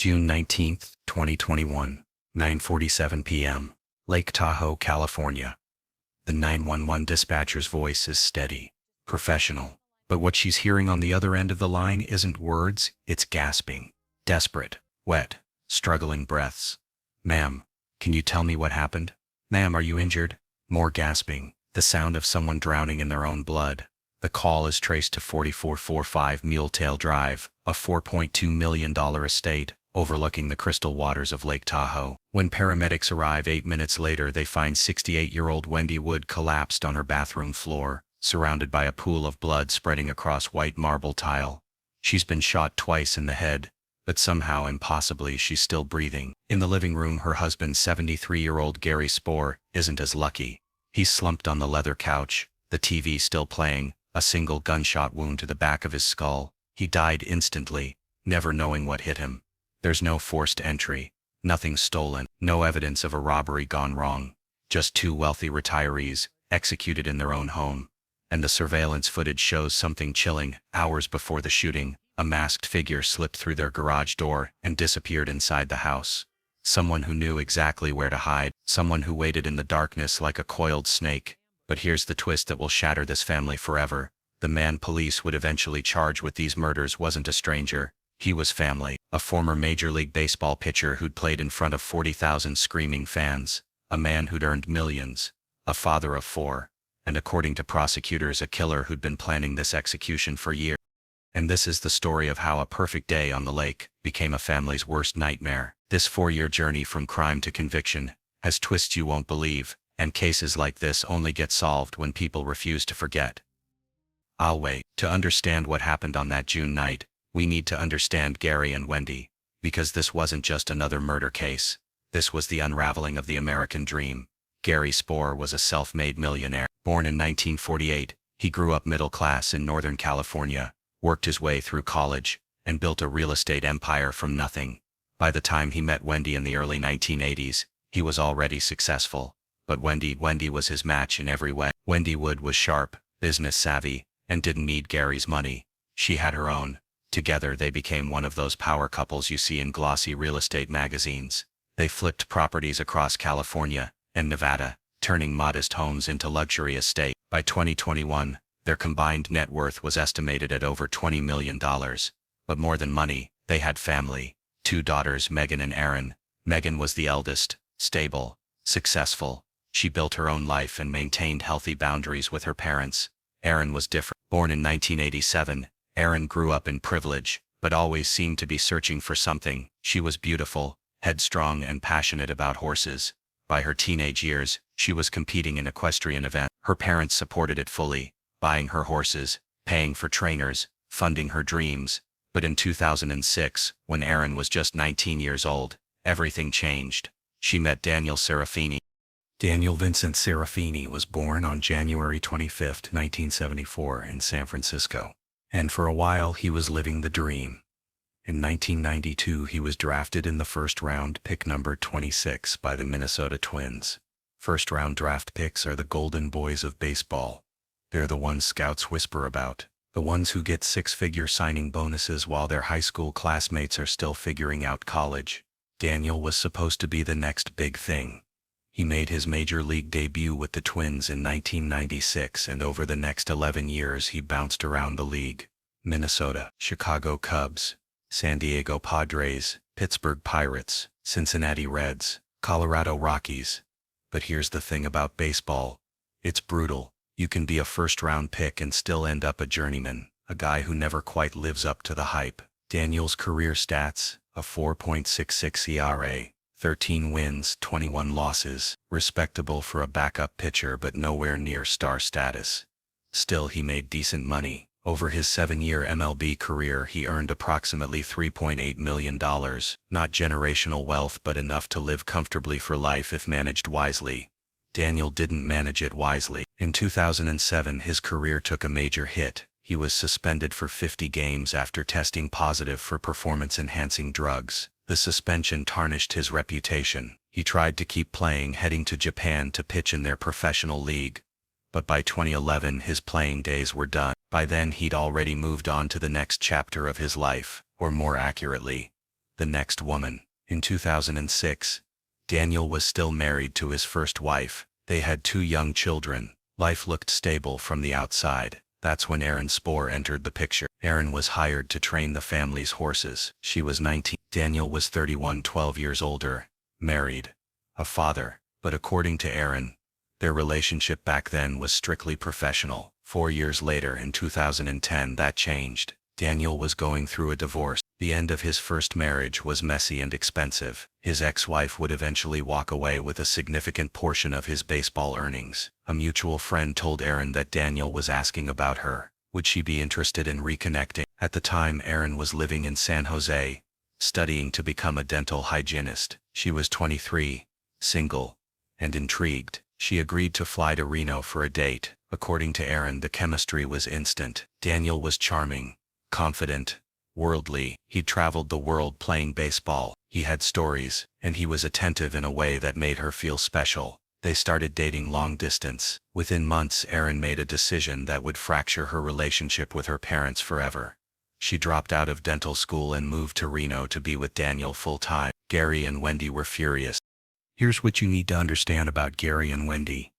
June 19, 2021, 9:47 p.m., Lake Tahoe, California. The 911 dispatcher's voice is steady, professional, but what she's hearing on the other end of the line isn't words, it's gasping, desperate, wet, struggling breaths. "Ma'am, can you tell me what happened? Ma'am, are you injured?" More gasping, the sound of someone drowning in their own blood. The call is traced to 4445 Muletail Drive, a $4.2 million estate overlooking the crystal waters of Lake Tahoe. When paramedics arrive 8 minutes later, they find 68-year-old Wendy Wood collapsed on her bathroom floor, surrounded by a pool of blood spreading across white marble tile. She's been shot twice in the head, but somehow impossibly she's still breathing. In the living room, her husband, 73-year-old Gary Spohr, isn't as lucky. He's slumped on the leather couch, the TV still playing, a single gunshot wound to the back of his skull. He died instantly, never knowing what hit him. There's no forced entry, nothing stolen, no evidence of a robbery gone wrong. Just two wealthy retirees, executed in their own home. And the surveillance footage shows something chilling. Hours before the shooting, a masked figure slipped through their garage door and disappeared inside the house. Someone who knew exactly where to hide, someone who waited in the darkness like a coiled snake. But here's the twist that will shatter this family forever. The man police would eventually charge with these murders wasn't a stranger. He was family, a former Major League Baseball pitcher who'd played in front of 40,000 screaming fans, a man who'd earned millions, a father of 4, and according to prosecutors, a killer who'd been planning this execution for years. And this is the story of how a perfect day on the lake became a family's worst nightmare. This 4-year journey from crime to conviction has twists you won't believe, and cases like this only get solved when people refuse to forget. I'll wait. To understand what happened on that June night, we need to understand Gary and Wendy, because this wasn't just another murder case. This was the unraveling of the American dream. Gary Spohr was a self-made millionaire. Born in 1948, he grew up middle class in Northern California, worked his way through college, and built a real estate empire from nothing. By the time he met Wendy in the early 1980s, he was already successful. But Wendy was his match in every way. Wendy Wood was sharp, business savvy, and didn't need Gary's money. She had her own. Together they became one of those power couples you see in glossy real estate magazines. They flipped properties across California and Nevada, turning modest homes into luxury estates. By 2021, their combined net worth was estimated at over $20 million. But more than money, they had family. 2 daughters, Megan and Erin. Megan was the eldest, stable, successful. She built her own life and maintained healthy boundaries with her parents. Erin was different. Born in 1987, Erin grew up in privilege, but always seemed to be searching for something. She was beautiful, headstrong, and passionate about horses. By her teenage years, she was competing in equestrian events. Her parents supported it fully, buying her horses, paying for trainers, funding her dreams. But in 2006, when Erin was just 19 years old, everything changed. She met Daniel Serafini. Daniel Vincent Serafini was born on January 25, 1974 in San Francisco. And for a while he was living the dream. In 1992 he was drafted in the first round, pick number 26 by the Minnesota Twins. First round draft picks are the golden boys of baseball. They're the ones scouts whisper about, the ones who get 6-figure signing bonuses while their high school classmates are still figuring out college. Daniel was supposed to be the next big thing. He made his major league debut with the Twins in 1996, and over the next 11 years he bounced around the league. Minnesota, Chicago Cubs, San Diego Padres, Pittsburgh Pirates, Cincinnati Reds, Colorado Rockies. But here's the thing about baseball. It's brutal. You can be a first-round pick and still end up a journeyman, a guy who never quite lives up to the hype. Daniel's career stats: a 4.66 ERA, 13 wins, 21 losses, respectable for a backup pitcher but nowhere near star status. Still, he made decent money. Over his 7-year MLB career he earned approximately $3.8 million, not generational wealth but enough to live comfortably for life if managed wisely. Daniel didn't manage it wisely. In 2007 his career took a major hit. He was suspended for 50 games after testing positive for performance-enhancing drugs. The suspension tarnished his reputation. He tried to keep playing, heading to Japan to pitch in their professional league. But by 2011 his playing days were done. By then he'd already moved on to the next chapter of his life, or more accurately, the The next woman. In 2006, Daniel was still married to his first wife. They had 2 young children. Life looked stable from the outside. That's when Gary Spohr entered the picture. Gary was hired to train the family's horses. She was 19. Daniel was 31, 12 years older, married, a father. But according to Gary, their relationship back then was strictly professional. 4 years later, in 2010, that changed. Daniel was going through a divorce. The end of his first marriage was messy and expensive. His ex-wife would eventually walk away with a significant portion of his baseball earnings. A mutual friend told Gary that Daniel was asking about her. Would she be interested in reconnecting? At the time, Gary was living in San Jose, studying to become a dental hygienist. She was 23, single, and intrigued. She agreed to fly to Reno for a date. According to Gary, the chemistry was instant. Daniel was charming, confident, worldly. He'd traveled the world playing baseball. He had stories, and he was attentive in a way that made her feel special. They started dating long distance. Within months, Gary made a decision that would fracture her relationship with her parents forever. She dropped out of dental school and moved to Reno to be with Daniel full-time. Gary and Wendy were furious. Here's what you need to understand about Gary and Wendy.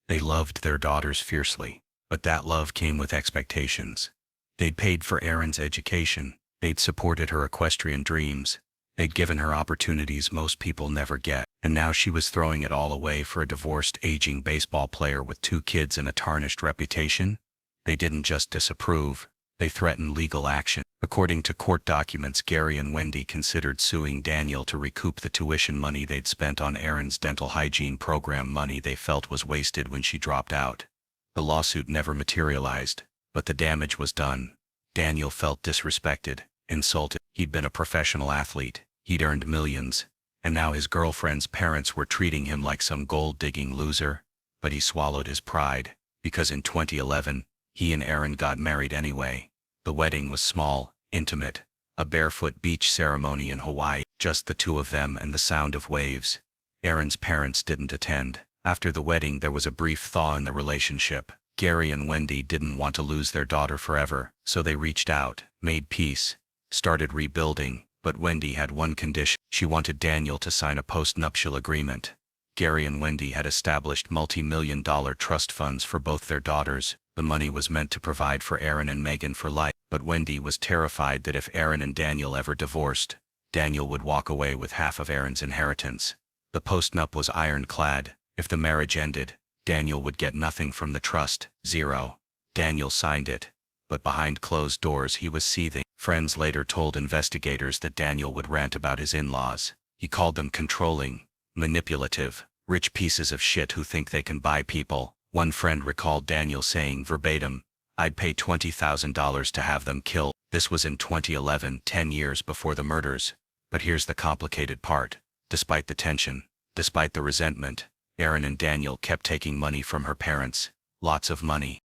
They loved their daughters fiercely, but that love came with expectations. They'd paid for Gary's education. They'd supported her equestrian dreams. They'd given her opportunities most people never get. And now she was throwing it all away for a divorced, aging baseball player with 2 kids and a tarnished reputation? They didn't just disapprove. They threatened legal action. According to court documents, Gary and Wendy considered suing Daniel to recoup the tuition money they'd spent on Gary's dental hygiene program, money they felt was wasted when she dropped out. The lawsuit never materialized, but the damage was done. Daniel felt disrespected, insulted. He'd been a professional athlete. He'd earned millions. And now his girlfriend's parents were treating him like some gold-digging loser. But he swallowed his pride, because in 2011, he and Gary got married anyway. The wedding was small, intimate, a barefoot beach ceremony in Hawaii, just the 2 of them and the sound of waves. Gary's parents didn't attend. After the wedding, there was a brief thaw in the relationship. Gary and Wendy didn't want to lose their daughter forever, so they reached out, made peace, started rebuilding. But Wendy had one condition. She wanted Daniel to sign a post-nuptial agreement. Gary and Wendy had established multi-million-dollar trust funds for both their daughters. The money was meant to provide for Gary and Megan for life. But Wendy was terrified that if Gary and Daniel ever divorced, Daniel would walk away with half of Gary's inheritance. The post-nup was ironclad. If the marriage ended, Daniel would get nothing from the trust, 0. Daniel signed it. But behind closed doors he was seething. Friends later told investigators that Daniel would rant about his in-laws. He called them controlling, manipulative, rich pieces of shit who think they can buy people. One friend recalled Daniel saying verbatim, "I'd pay $20,000 to have them killed." This was in 2011, 10 years before the murders. But here's the complicated part. Despite the tension, despite the resentment, Gary and Daniel kept taking money from her parents. Lots of money.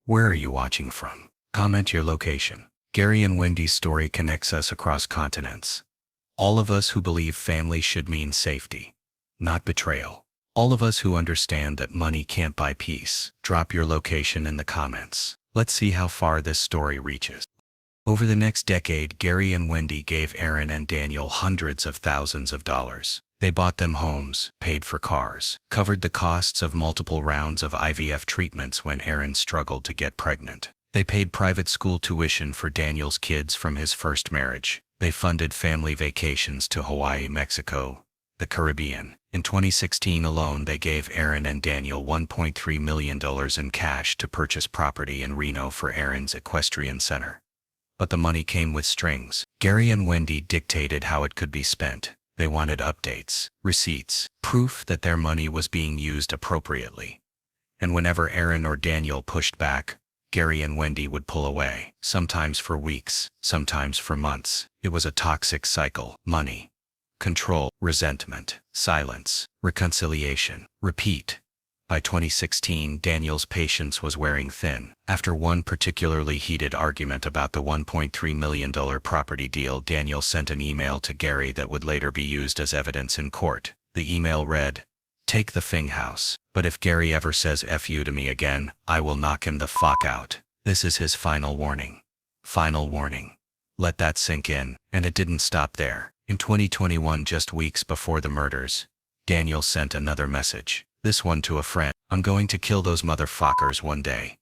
Where are you watching from? Comment your location. Gary and Wendy's story connects us across continents. All of us who believe family should mean safety, not betrayal. All of us who understand that money can't buy peace. Drop your location in the comments. Let's see how far this story reaches. Over the next decade, Gary and Wendy gave Gary and Daniel hundreds of thousands of dollars. They bought them homes, paid for cars, covered the costs of multiple rounds of IVF treatments when Gary struggled to get pregnant. They paid private school tuition for Daniel's kids from his first marriage. They funded family vacations to Hawaii, Mexico, the Caribbean. In 2016 alone, they gave Gary and Daniel $1.3 million in cash to purchase property in Reno for Gary's equestrian center. But the money came with strings. Gary and Wendy dictated how it could be spent. They wanted updates, receipts, proof that their money was being used appropriately. And whenever Gary or Daniel pushed back, Gary and Wendy would pull away, sometimes for weeks, sometimes for months. It was a toxic cycle. Money, control, resentment, silence, reconciliation, repeat. By 2016, Daniel's patience was wearing thin. After one particularly heated argument about the $1.3 million property deal, Daniel sent an email to Gary that would later be used as evidence in court. The email read, "Take the thing house, but if Gary ever says F you to me again, I will knock him the fuck out." This is his final warning. Final warning. Let that sink in. And it didn't stop there. In 2021, just weeks before the murders, Daniel sent another message, this one to a friend. I'm going to kill those motherfuckers one day.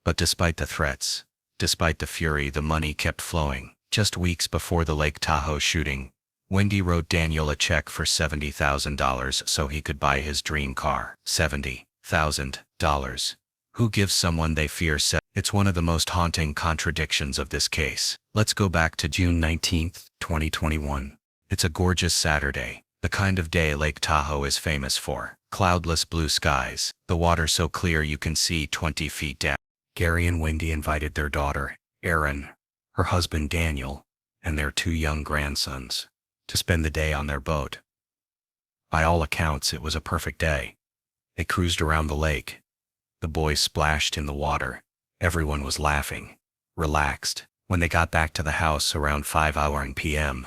But despite the threats, despite the fury, the money kept flowing. Just weeks before the Lake Tahoe shooting, Wendy wrote Daniel a check for $70,000 so he could buy his dream car. $70,000. Who gives someone they fear? It's one of the most haunting contradictions of this case. Let's go back to June 19, 2021. It's a gorgeous Saturday, the kind of day Lake Tahoe is famous for. Cloudless blue skies, the water so clear you can see 20 feet down. Gary and Wendy invited their daughter, Erin, her husband Daniel, and their 2 young grandsons to spend the day on their boat. By all accounts, it was a perfect day. They cruised around the lake. The boys splashed in the water. Everyone was laughing, relaxed. When they got back to the house around 5 p.m.,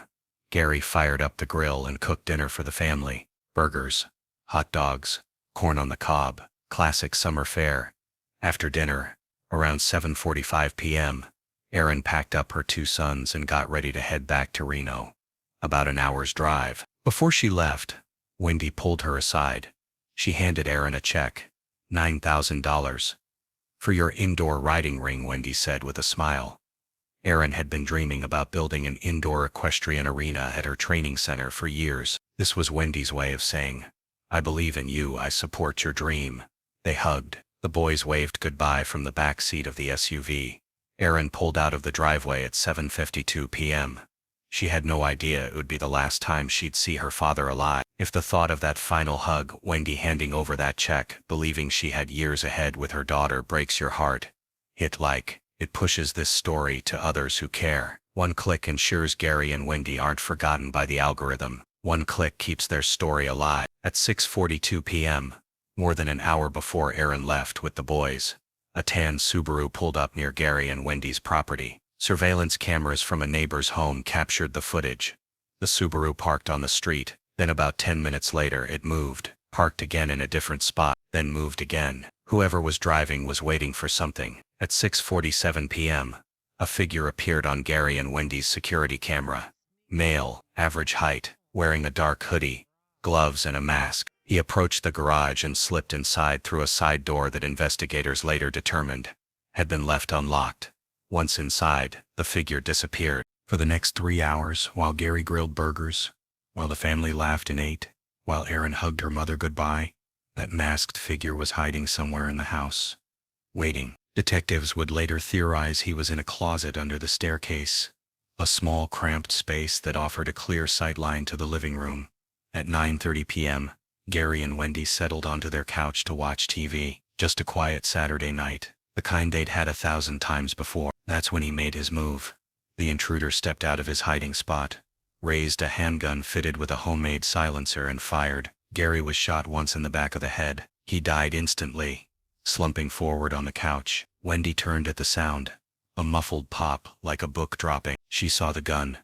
Gary fired up the grill and cooked dinner for the family. Burgers, hot dogs, corn on the cob, classic summer fare. After dinner, around 7:45 p.m., Erin packed up her 2 sons and got ready to head back to Reno. About an hour's drive. Before she left, Wendy pulled her aside. She handed Erin a check, $9,000. For your indoor riding ring, Wendy said with a smile. Erin had been dreaming about building an indoor equestrian arena at her training center for years. This was Wendy's way of saying, I believe in you, I support your dream. They hugged. The boys waved goodbye from the back seat of the SUV. Erin pulled out of the driveway at 7:52 p.m. She had no idea it would be the last time she'd see her father alive. If the thought of that final hug, Wendy handing over that check, believing she had years ahead with her daughter, breaks your heart, hit like, it pushes this story to others who care. One click ensures Gary and Wendy aren't forgotten by the algorithm. One click keeps their story alive. At 6:42 p.m., more than an hour before Erin left with the boys, a tan Subaru pulled up near Gary and Wendy's property. Surveillance cameras from a neighbor's home captured the footage. The Subaru parked on the street, then about 10 minutes later it moved, parked again in a different spot, then moved again. Whoever was driving was waiting for something. At 6:47 p.m., a figure appeared on Gary and Wendy's security camera. Male, average height, wearing a dark hoodie, gloves and a mask. He approached the garage and slipped inside through a side door that investigators later determined had been left unlocked. Once inside, the figure disappeared. For the next 3 hours, while Gary grilled burgers, while the family laughed and ate, while Erin hugged her mother goodbye, that masked figure was hiding somewhere in the house, waiting. Detectives would later theorize he was in a closet under the staircase, a small cramped space that offered a clear sightline to the living room. At 9:30 p.m., Gary and Wendy settled onto their couch to watch TV. Just a quiet Saturday night, the kind they'd had 1,000 times before. That's when he made his move. The intruder stepped out of his hiding spot, raised a handgun fitted with a homemade silencer and fired. Gary was shot once in the back of the head. He died instantly, slumping forward on the couch. Wendy turned at the sound. A muffled pop, like a book dropping. She saw the gun.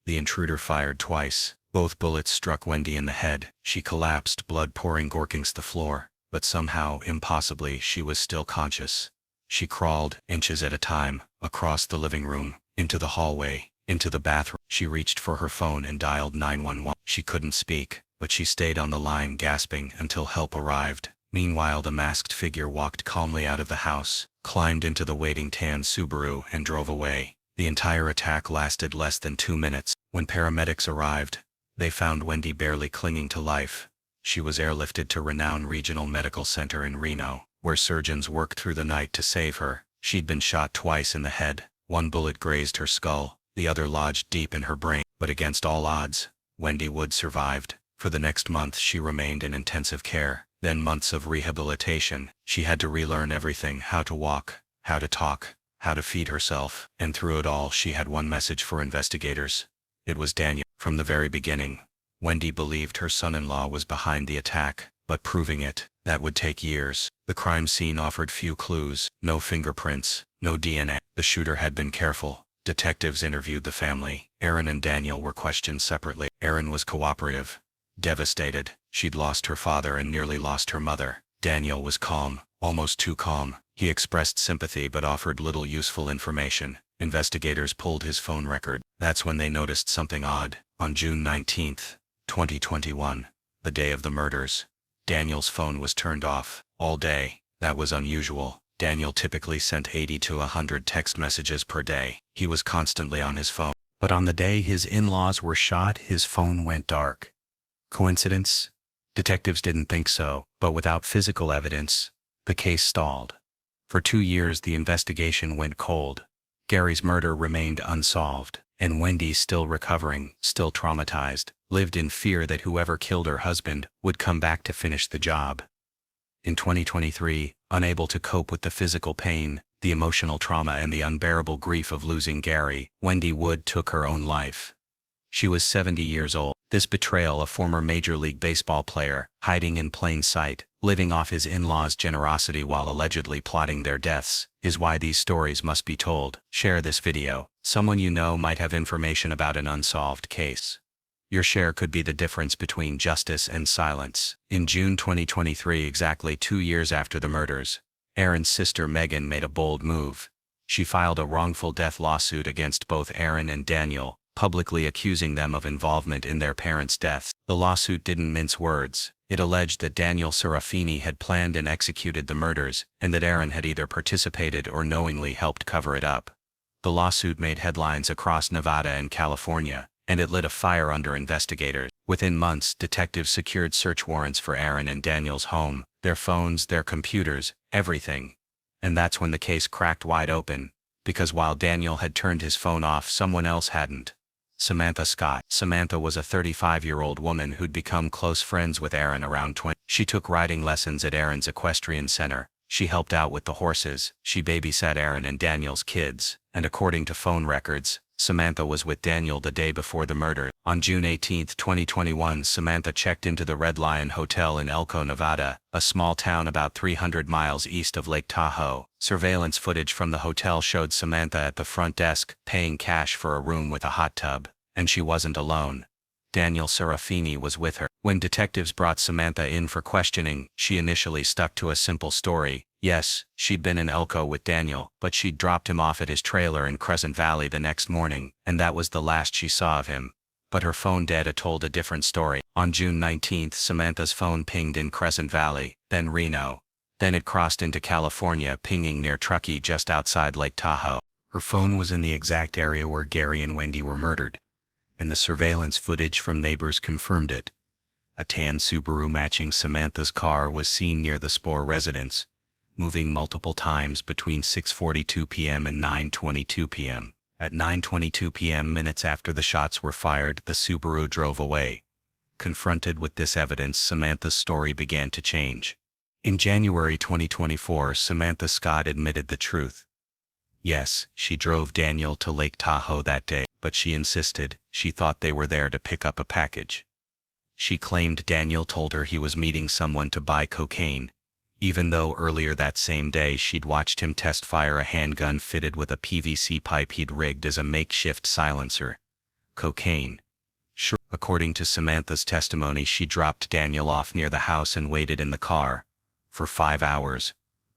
The intruder fired twice. Both bullets struck Wendy in the head. She collapsed, blood pouring against the floor. But somehow, impossibly, she was still conscious. She crawled, inches at a time, across the living room, into the hallway, into the bathroom. She reached for her phone and dialed 911. She couldn't speak, but she stayed on the line, gasping until help arrived. Meanwhile, the masked figure walked calmly out of the house, climbed into the waiting tan Subaru, and drove away. The entire attack lasted less than 2 minutes. When paramedics arrived, they found Wendy barely clinging to life. She was airlifted to Reno Regional Medical Center in Reno, where surgeons worked through the night to save her. She'd been shot twice in the head. One bullet grazed her skull, the other lodged deep in her brain. But against all odds, Wendy Wood survived. For the next month she remained in intensive care, then months of rehabilitation. She had to relearn everything: how to walk, how to talk, how to feed herself. And through it all she had one message for investigators. It was Daniel. From the very beginning, Wendy believed her son-in-law was behind the attack, but proving it, that would take years. The crime scene offered few clues, no fingerprints, no DNA. The shooter had been careful. Detectives interviewed the family. Erin and Daniel were questioned separately. Erin was cooperative, devastated. She'd lost her father and nearly lost her mother. Daniel was calm, almost too calm. He expressed sympathy but offered little useful information. Investigators pulled his phone record. That's when they noticed something odd. On June 19, 2021, the day of the murders, Daniel's phone was turned off all day. That was unusual. Daniel typically sent 80 to 100 text messages per day. He was constantly on his phone. But on the day his in-laws were shot, his phone went dark. Coincidence? Detectives didn't think so, but without physical evidence, the case stalled. For 2 years the investigation went cold. Gary's murder remained unsolved, and Wendy, still recovering, still traumatized, lived in fear that whoever killed her husband would come back to finish the job. In 2023, unable to cope with the physical pain, the emotional trauma and the unbearable grief of losing Gary, Wendy Wood took her own life. She was 70 years old. This betrayal, a former Major League Baseball player, hiding in plain sight, living off his in-laws' generosity while allegedly plotting their deaths, is why these stories must be told. Share this video. Someone you know might have information about an unsolved case. Your share could be the difference between justice and silence. In June 2023, exactly 2 years after the murders, Aaron's sister Megan made a bold move. She filed a wrongful death lawsuit against both Aaron and Daniel, publicly accusing them of involvement in their parents' deaths. The lawsuit didn't mince words. It alleged that Daniel Serafini had planned and executed the murders, and that Aaron had either participated or knowingly helped cover it up. The lawsuit made headlines across Nevada and California, and it lit a fire under investigators. Within months, detectives secured search warrants for Aaron and Daniel's home, their phones, their computers, everything. And that's when the case cracked wide open, because while Daniel had turned his phone off, someone else hadn't. Samantha Scott. Samantha was a 35-year-old woman who'd become close friends with Aaron around 20. She took riding lessons at Aaron's equestrian center. She helped out with the horses. She babysat Aaron and Daniel's kids. And according to phone records, Samantha was with Daniel the day before the murder. On June 18, 2021, Samantha checked into the Red Lion Hotel in Elko, Nevada, a small town about 300 miles east of Lake Tahoe. Surveillance footage from the hotel showed Samantha at the front desk, paying cash for a room with a hot tub. And she wasn't alone. Daniel Serafini was with her. When detectives brought Samantha in for questioning, she initially stuck to a simple story. Yes, she'd been in Elko with Daniel, but she'd dropped him off at his trailer in Crescent Valley the next morning, and that was the last she saw of him. But her phone data told a different story. On June 19, Samantha's phone pinged in Crescent Valley, then Reno. Then it crossed into California, pinging near Truckee just outside Lake Tahoe. Her phone was in the exact area where Gary and Wendy were murdered, and the surveillance footage from neighbors confirmed it. A tan Subaru matching Samantha's car was seen near the Spohr residence, moving multiple times between 6:42 p.m. and 9:22 p.m. At 9:22 p.m., minutes after the shots were fired, the Subaru drove away. Confronted with this evidence, Samantha's story began to change. In January 2024, Samantha Scott admitted the truth. Yes, she drove Daniel to Lake Tahoe that day, but she insisted she thought they were there to pick up a package. She claimed Daniel told her he was meeting someone to buy cocaine, even though earlier that same day she'd watched him test fire a handgun fitted with a PVC pipe he'd rigged as a makeshift silencer. Cocaine. Sure. According to Samantha's testimony, she dropped Daniel off near the house and waited in the car for 5 hours,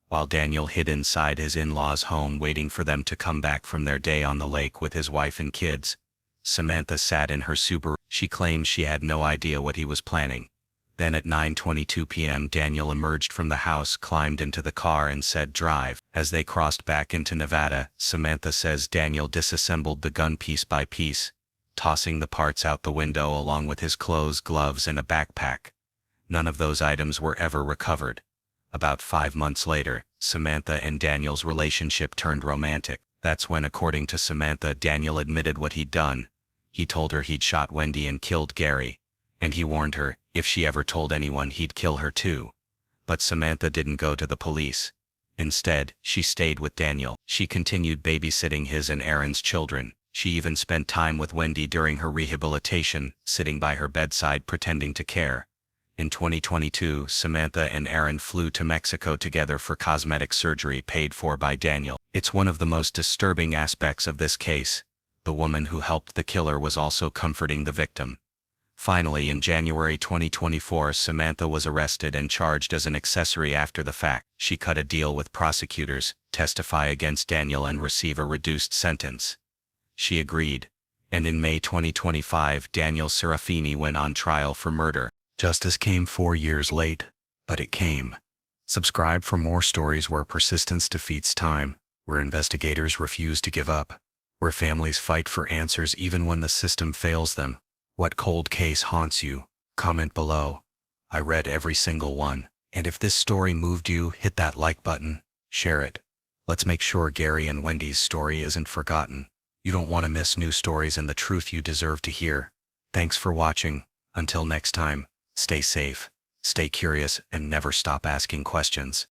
while Daniel hid inside his in-laws' home waiting for them to come back from their day on the lake with his wife and kids. Samantha sat in her Subaru. She claimed she had no idea what he was planning. Then at 9:22 p.m. Daniel emerged from the house, climbed into the car and said drive. As they crossed back into Nevada, Samantha says Daniel disassembled the gun piece by piece, tossing the parts out the window along with his clothes, gloves and a backpack. None of those items were ever recovered. About 5 months later, Samantha and Daniel's relationship turned romantic. That's when, according to Samantha, Daniel admitted what he'd done. He told her he'd shot Wendy and killed Gary, and he warned her, if she ever told anyone, he'd kill her too. But Samantha didn't go to the police. Instead, she stayed with Daniel. She continued babysitting his and Aaron's children. She even spent time with Wendy during her rehabilitation, sitting by her bedside pretending to care. In 2022, Samantha and Aaron flew to Mexico together for cosmetic surgery paid for by Daniel. It's one of the most disturbing aspects of this case. The woman who helped the killer was also comforting the victim. Finally, in January 2024, Samantha was arrested and charged as an accessory after the fact. She cut a deal with prosecutors, testify against Daniel and receive a reduced sentence. She agreed. And in May 2025, Daniel Serafini went on trial for murder. Justice came 4 years late, but it came. Subscribe for more stories where persistence defeats time, where investigators refuse to give up, where families fight for answers even when the system fails them. What cold case haunts you? Comment below. I read every single one. And if this story moved you, hit that like button, share it. Let's make sure Gary and Wendy's story isn't forgotten. You don't want to miss new stories and the truth you deserve to hear. Thanks for watching. Until next time, stay safe, stay curious, and never stop asking questions.